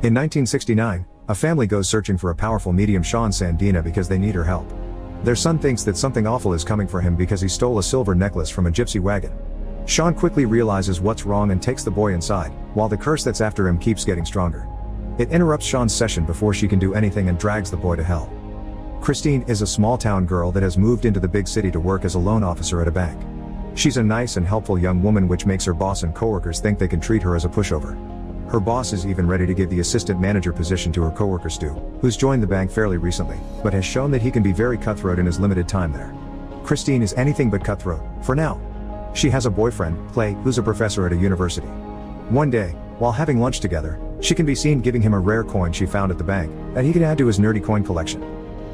In 1969, a family goes searching for a powerful medium Sean Sandina because they need her help. Their son thinks that something awful is coming for him because he stole a silver necklace from a gypsy wagon. Sean quickly realizes what's wrong and takes the boy inside, while the curse that's after him keeps getting stronger. It interrupts Sean's session before she can do anything and drags the boy to hell. Christine is a small-town girl that has moved into the big city to work as a loan officer at a bank. She's a nice and helpful young woman, which makes her boss and coworkers think they can treat her as a pushover. Her boss is even ready to give the assistant manager position to her coworker Stu, who's joined the bank fairly recently, but has shown that he can be very cutthroat in his limited time there. Christine is anything but cutthroat, for now. She has a boyfriend, Clay, who's a professor at a university. One day, while having lunch together, she can be seen giving him a rare coin she found at the bank, that he can add to his nerdy coin collection.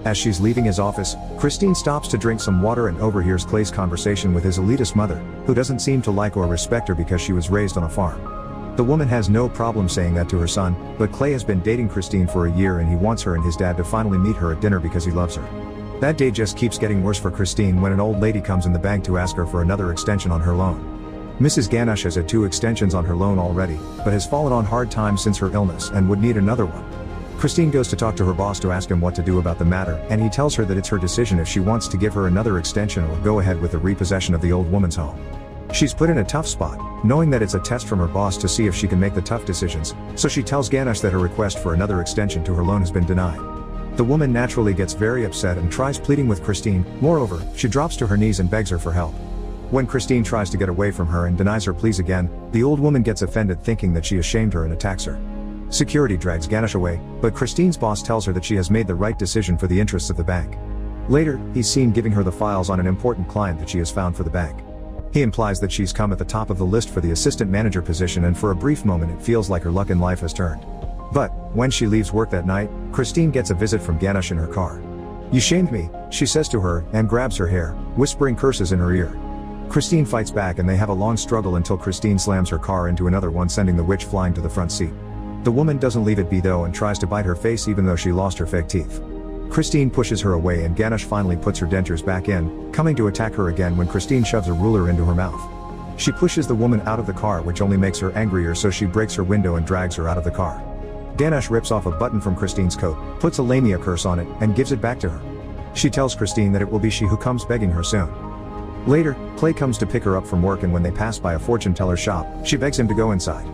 As she's leaving his office, Christine stops to drink some water and overhears Clay's conversation with his elitist mother, who doesn't seem to like or respect her because she was raised on a farm. The woman has no problem saying that to her son, but Clay has been dating Christine for a year and he wants her and his dad to finally meet her at dinner because he loves her. That day just keeps getting worse for Christine when an old lady comes in the bank to ask her for another extension on her loan. Mrs. Ganesh has had 2 extensions on her loan already, but has fallen on hard times since her illness and would need another one. Christine goes to talk to her boss to ask him what to do about the matter, and he tells her that it's her decision if she wants to give her another extension or go ahead with the repossession of the old woman's home. She's put in a tough spot, knowing that it's a test from her boss to see if she can make the tough decisions, so she tells Ganesh that her request for another extension to her loan has been denied. The woman naturally gets very upset and tries pleading with Christine. Moreover, she drops to her knees and begs her for help. When Christine tries to get away from her and denies her pleas again, the old woman gets offended, thinking that she has shamed her and attacks her. Security drags Ganesh away, but Christine's boss tells her that she has made the right decision for the interests of the bank. Later, he's seen giving her the files on an important client that she has found for the bank. He implies that she's come at the top of the list for the assistant manager position, and for a brief moment it feels like her luck in life has turned. But, when she leaves work that night, Christine gets a visit from Ganesh in her car. "You shamed me," she says to her, and grabs her hair, whispering curses in her ear. Christine fights back and they have a long struggle until Christine slams her car into another one, sending the witch flying to the front seat. The woman doesn't leave it be though and tries to bite her face even though she lost her fake teeth. Christine pushes her away and Ganesh finally puts her dentures back in, coming to attack her again when Christine shoves a ruler into her mouth. She pushes the woman out of the car, which only makes her angrier, so she breaks her window and drags her out of the car. Ganesh rips off a button from Christine's coat, puts a Lamia curse on it, and gives it back to her. She tells Christine that it will be she who comes begging her soon. Later, Clay comes to pick her up from work, and when they pass by a fortune teller's shop, she begs him to go inside.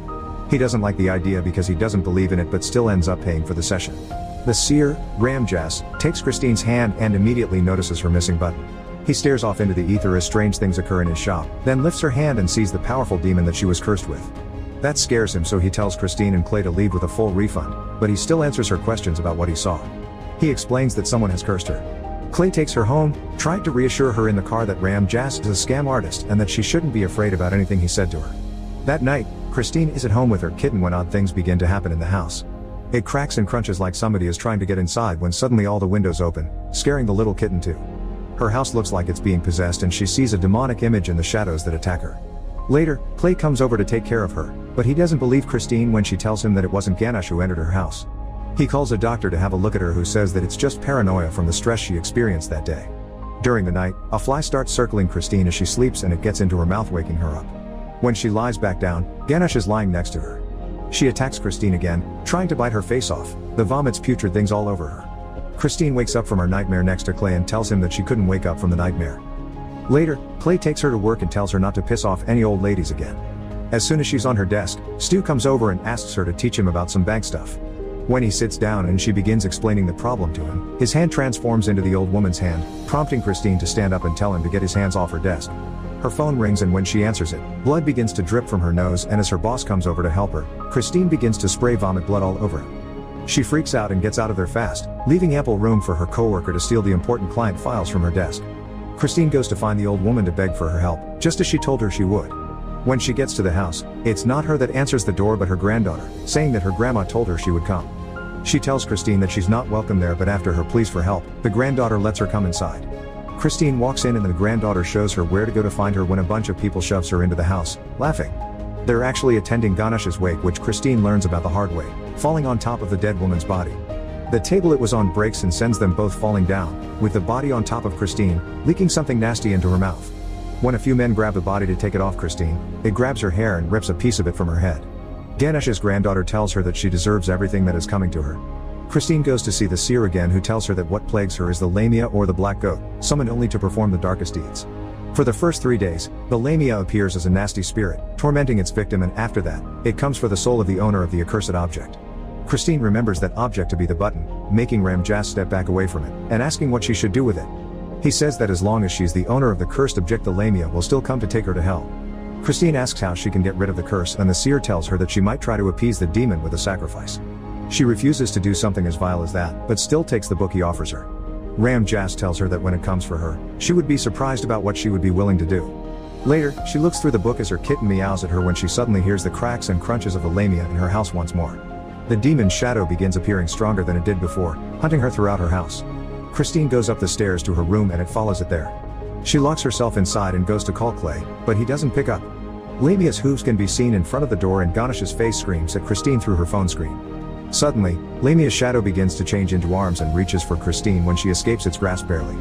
He doesn't like the idea because he doesn't believe in it, but still ends up paying for the session. The seer, Ramjas, takes Christine's hand and immediately notices her missing button. He stares off into the ether as strange things occur in his shop, then lifts her hand and sees the powerful demon that she was cursed with. That scares him, so he tells Christine and Clay to leave with a full refund, but he still answers her questions about what he saw. He explains that someone has cursed her. Clay takes her home, trying to reassure her in the car that Ramjas is a scam artist and that she shouldn't be afraid about anything he said to her. That night, Christine is at home with her kitten when odd things begin to happen in the house. It cracks and crunches like somebody is trying to get inside when suddenly all the windows open, scaring the little kitten too. Her house looks like it's being possessed and she sees a demonic image in the shadows that attack her. Later, Clay comes over to take care of her, but he doesn't believe Christine when she tells him that it wasn't Ganesh who entered her house. He calls a doctor to have a look at her, who says that it's just paranoia from the stress she experienced that day. During the night, a fly starts circling Christine as she sleeps and it gets into her mouth, waking her up. When she lies back down, Ganesh is lying next to her. She attacks Christine again, trying to bite her face off. The vomits putrid things all over her. Christine wakes up from her nightmare next to Clay and tells him that she couldn't wake up from the nightmare. Later, Clay takes her to work and tells her not to piss off any old ladies again. As soon as she's on her desk, Stu comes over and asks her to teach him about some bank stuff. When he sits down and she begins explaining the problem to him, his hand transforms into the old woman's hand, prompting Christine to stand up and tell him to get his hands off her desk. Her phone rings and when she answers it, blood begins to drip from her nose, and as her boss comes over to help her, Christine begins to spray vomit blood all over him. She freaks out and gets out of there fast, leaving ample room for her coworker to steal the important client files from her desk. Christine goes to find the old woman to beg for her help, just as she told her she would. When she gets to the house, it's not her that answers the door but her granddaughter, saying that her grandma told her she would come. She tells Christine that she's not welcome there, but after her pleas for help, the granddaughter lets her come inside. Christine walks in and the granddaughter shows her where to go to find her when a bunch of people shoves her into the house, laughing. They're actually attending Ganesh's wake, which Christine learns about the hard way, falling on top of the dead woman's body. The table it was on breaks and sends them both falling down, with the body on top of Christine, leaking something nasty into her mouth. When a few men grab the body to take it off Christine, it grabs her hair and rips a piece of it from her head. Ganesh's granddaughter tells her that she deserves everything that is coming to her. Christine goes to see the seer again, who tells her that what plagues her is the Lamia, or the black goat, summoned only to perform the darkest deeds. For the first 3 days, the Lamia appears as a nasty spirit, tormenting its victim, and after that, it comes for the soul of the owner of the accursed object. Christine remembers that object to be the button, making Ramjas step back away from it, and asking what she should do with it. He says that as long as she's the owner of the cursed object, the Lamia will still come to take her to hell. Christine asks how she can get rid of the curse, and the seer tells her that she might try to appease the demon with a sacrifice. She refuses to do something as vile as that, but still takes the book he offers her. Ramjas tells her that when it comes for her, she would be surprised about what she would be willing to do. Later, she looks through the book as her kitten meows at her when she suddenly hears the cracks and crunches of the Lamia in her house once more. The demon's shadow begins appearing stronger than it did before, hunting her throughout her house. Christine goes up the stairs to her room and it follows it there. She locks herself inside and goes to call Clay, but he doesn't pick up. Lamia's hooves can be seen in front of the door and Ganesh's face screams at Christine through her phone screen. Suddenly, Lamia's shadow begins to change into arms and reaches for Christine when she escapes its grasp barely.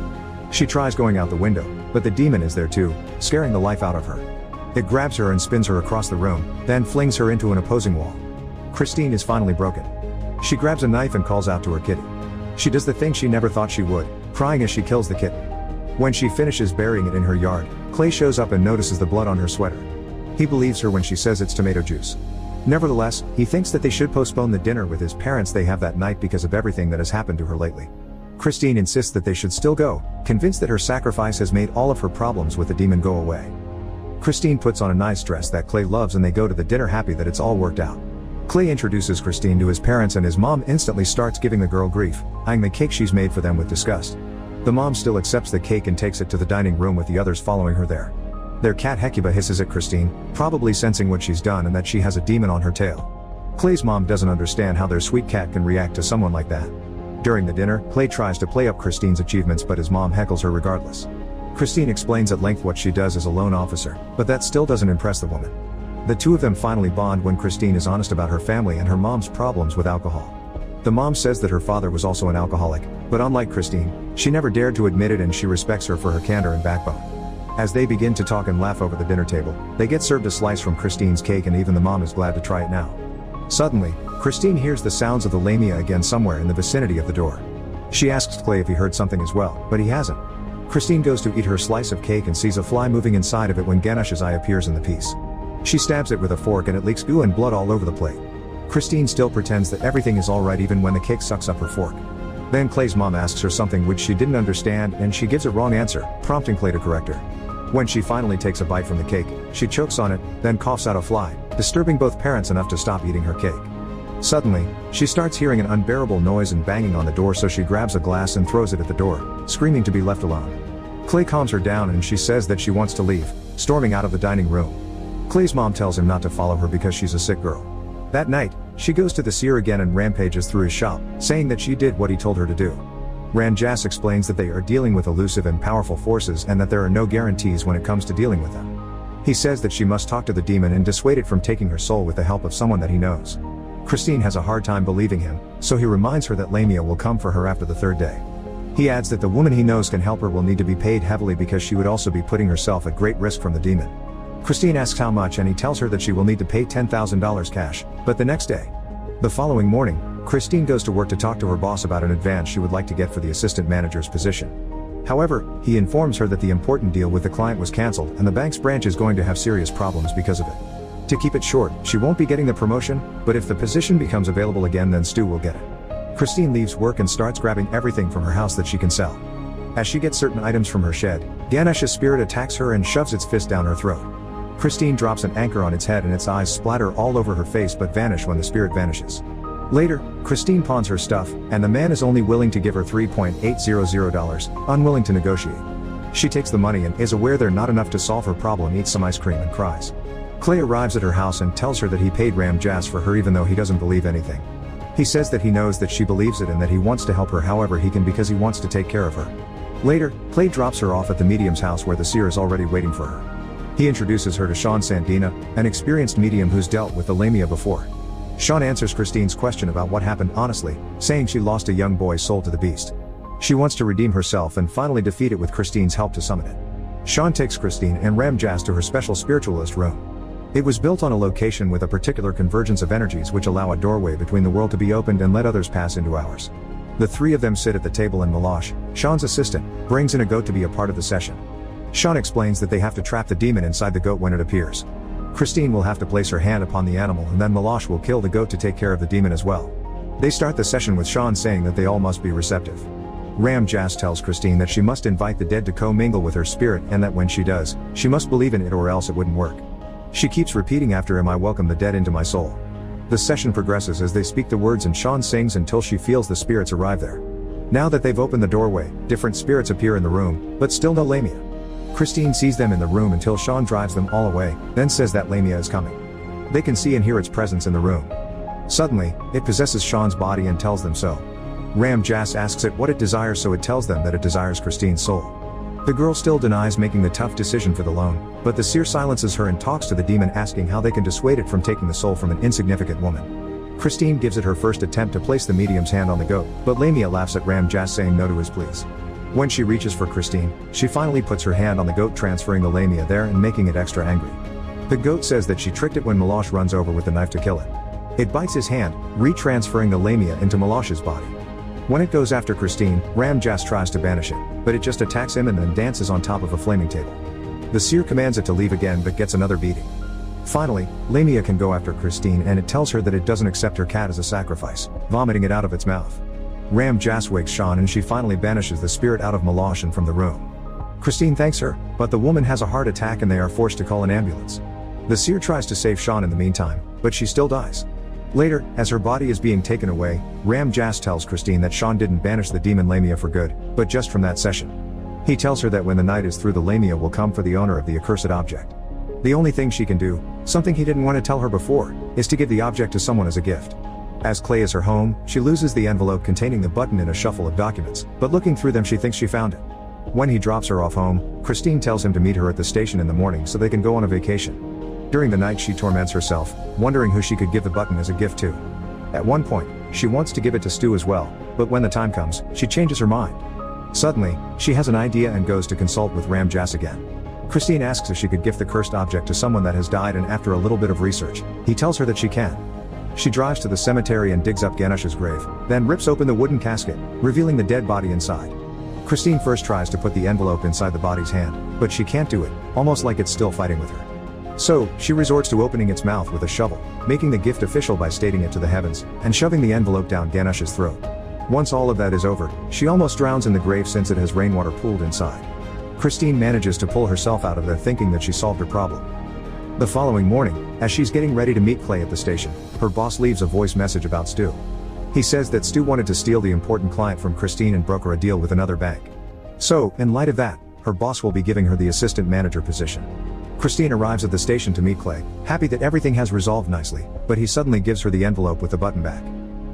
She tries going out the window, but the demon is there too, scaring the life out of her. It grabs her and spins her across the room, then flings her into an opposing wall. Christine is finally broken. She grabs a knife and calls out to her kitty. She does the thing she never thought she would, crying as she kills the kitten. When she finishes burying it in her yard, Clay shows up and notices the blood on her sweater. He believes her when she says it's tomato juice. Nevertheless, he thinks that they should postpone the dinner with his parents they have that night because of everything that has happened to her lately. Christine insists that they should still go, convinced that her sacrifice has made all of her problems with the demon go away. Christine puts on a nice dress that Clay loves and they go to the dinner happy that it's all worked out. Clay introduces Christine to his parents and his mom instantly starts giving the girl grief, eyeing the cake she's made for them with disgust. The mom still accepts the cake and takes it to the dining room with the others following her there. Their cat Hecuba hisses at Christine, probably sensing what she's done and that she has a demon on her tail. Clay's mom doesn't understand how their sweet cat can react to someone like that. During the dinner, Clay tries to play up Christine's achievements but his mom heckles her regardless. Christine explains at length what she does as a loan officer, but that still doesn't impress the woman. The two of them finally bond when Christine is honest about her family and her mom's problems with alcohol. The mom says that her father was also an alcoholic, but unlike Christine, she never dared to admit it and she respects her for her candor and backbone. As they begin to talk and laugh over the dinner table, they get served a slice from Christine's cake and even the mom is glad to try it now. Suddenly, Christine hears the sounds of the Lamia again somewhere in the vicinity of the door. She asks Clay if he heard something as well, but he hasn't. Christine goes to eat her slice of cake and sees a fly moving inside of it when Ganesh's eye appears in the piece. She stabs it with a fork and it leaks goo and blood all over the plate. Christine still pretends that everything is alright even when the cake sucks up her fork. Then Clay's mom asks her something which she didn't understand and she gives a wrong answer, prompting Clay to correct her. When she finally takes a bite from the cake, she chokes on it, then coughs out a fly, disturbing both parents enough to stop eating her cake. Suddenly, she starts hearing an unbearable noise and banging on the door, so she grabs a glass and throws it at the door, screaming to be left alone. Clay calms her down and she says that she wants to leave, storming out of the dining room. Clay's mom tells him not to follow her because she's a sick girl. That night, she goes to the seer again and rampages through his shop, saying that she did what he told her to do. Ramjas explains that they are dealing with elusive and powerful forces and that there are no guarantees when it comes to dealing with them. He says that she must talk to the demon and dissuade it from taking her soul with the help of someone that he knows. Christine has a hard time believing him, so he reminds her that Lamia will come for her after the third day. He adds that the woman he knows can help her will need to be paid heavily because she would also be putting herself at great risk from the demon. Christine asks how much and he tells her that she will need to pay $10,000 cash, but the next day. The following morning, Christine goes to work to talk to her boss about an advance she would like to get for the assistant manager's position. However, he informs her that the important deal with the client was cancelled and the bank's branch is going to have serious problems because of it. To keep it short, she won't be getting the promotion, but if the position becomes available again then Stu will get it. Christine leaves work and starts grabbing everything from her house that she can sell. As she gets certain items from her shed, Ganesh's spirit attacks her and shoves its fist down her throat. Christine drops an anchor on its head and its eyes splatter all over her face but vanish when the spirit vanishes. Later, Christine pawns her stuff, and the man is only willing to give her $3,800, unwilling to negotiate. She takes the money and is aware they're not enough to solve her problem, eats some ice cream and cries. Clay arrives at her house and tells her that he paid Ramjas for her even though he doesn't believe anything. He says that he knows that she believes it and that he wants to help her however he can because he wants to take care of her. Later, Clay drops her off at the medium's house where the seer is already waiting for her. He introduces her to Sean Sandina, an experienced medium who's dealt with the Lamia before. Sean answers Christine's question about what happened honestly, saying she lost a young boy's soul to the beast. She wants to redeem herself and finally defeat it with Christine's help to summon it. Sean takes Christine and Ramjas to her special spiritualist room. It was built on a location with a particular convergence of energies which allow a doorway between the world to be opened and let others pass into ours. The three of them sit at the table and Meloche, Sean's assistant, brings in a goat to be a part of the session. Sean explains that they have to trap the demon inside the goat when it appears. Christine will have to place her hand upon the animal and then Meloche will kill the goat to take care of the demon as well. They start the session with Sean saying that they all must be receptive. Ram Jas tells Christine that she must invite the dead to co-mingle with her spirit and that when she does, she must believe in it or else it wouldn't work. She keeps repeating after him, "I welcome the dead into my soul." The session progresses as they speak the words and Sean sings until she feels the spirits arrive there. Now that they've opened the doorway, different spirits appear in the room, but still no Lamia. Christine sees them in the room until Sean drives them all away, then says that Lamia is coming. They can see and hear its presence in the room. Suddenly, it possesses Sean's body and tells them so. Ram Jas asks it what it desires, so it tells them that it desires Christine's soul. The girl still denies making the tough decision for the loan, but the seer silences her and talks to the demon asking how they can dissuade it from taking the soul from an insignificant woman. Christine gives it her first attempt to place the medium's hand on the goat, but Lamia laughs at Ram Jas saying no to his pleas. When she reaches for Christine, she finally puts her hand on the goat, transferring the Lamia there and making it extra angry. The goat says that she tricked it when Meloche runs over with the knife to kill it. It bites his hand, retransferring the Lamia into Meloche's body. When it goes after Christine, Ram Jas tries to banish it, but it just attacks him and then dances on top of a flaming table. The seer commands it to leave again but gets another beating. Finally, Lamia can go after Christine and it tells her that it doesn't accept her cat as a sacrifice, vomiting it out of its mouth. Ram Jas wakes Sean and she finally banishes the spirit out of Meloche and from the room. Christine thanks her, but the woman has a heart attack and they are forced to call an ambulance. The seer tries to save Sean in the meantime, but she still dies. Later, as her body is being taken away, Ram Jas tells Christine that Sean didn't banish the demon Lamia for good, but just from that session. He tells her that when the night is through, the Lamia will come for the owner of the accursed object. The only thing she can do, something he didn't want to tell her before, is to give the object to someone as a gift. As Clay is her home, she loses the envelope containing the button in a shuffle of documents, but looking through them she thinks she found it. When he drops her off home, Christine tells him to meet her at the station in the morning so they can go on a vacation. During the night she torments herself, wondering who she could give the button as a gift to. At one point, she wants to give it to Stu as well, but when the time comes, she changes her mind. Suddenly, she has an idea and goes to consult with Ram Jas again. Christine asks if she could gift the cursed object to someone that has died, and after a little bit of research, he tells her that she can. She drives to the cemetery and digs up Ganesh's grave, then rips open the wooden casket, revealing the dead body inside. Christine first tries to put the envelope inside the body's hand, but she can't do it, almost like it's still fighting with her. So, she resorts to opening its mouth with a shovel, making the gift official by stating it to the heavens, and shoving the envelope down Ganesh's throat. Once all of that is over, she almost drowns in the grave since it has rainwater pooled inside. Christine manages to pull herself out of there thinking that she solved her problem. The following morning, as she's getting ready to meet Clay at the station, her boss leaves a voice message about Stu. He says that Stu wanted to steal the important client from Christine and broker a deal with another bank. So, in light of that, her boss will be giving her the assistant manager position. Christine arrives at the station to meet Clay, happy that everything has resolved nicely, but he suddenly gives her the envelope with the button back.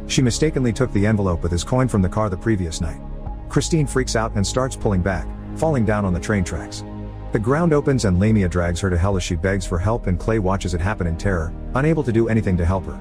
She mistakenly took the envelope with his coin from the car the previous night. Christine freaks out and starts pulling back, falling down on the train tracks. The ground opens and Lamia drags her to hell as she begs for help, and Clay watches it happen in terror, unable to do anything to help her.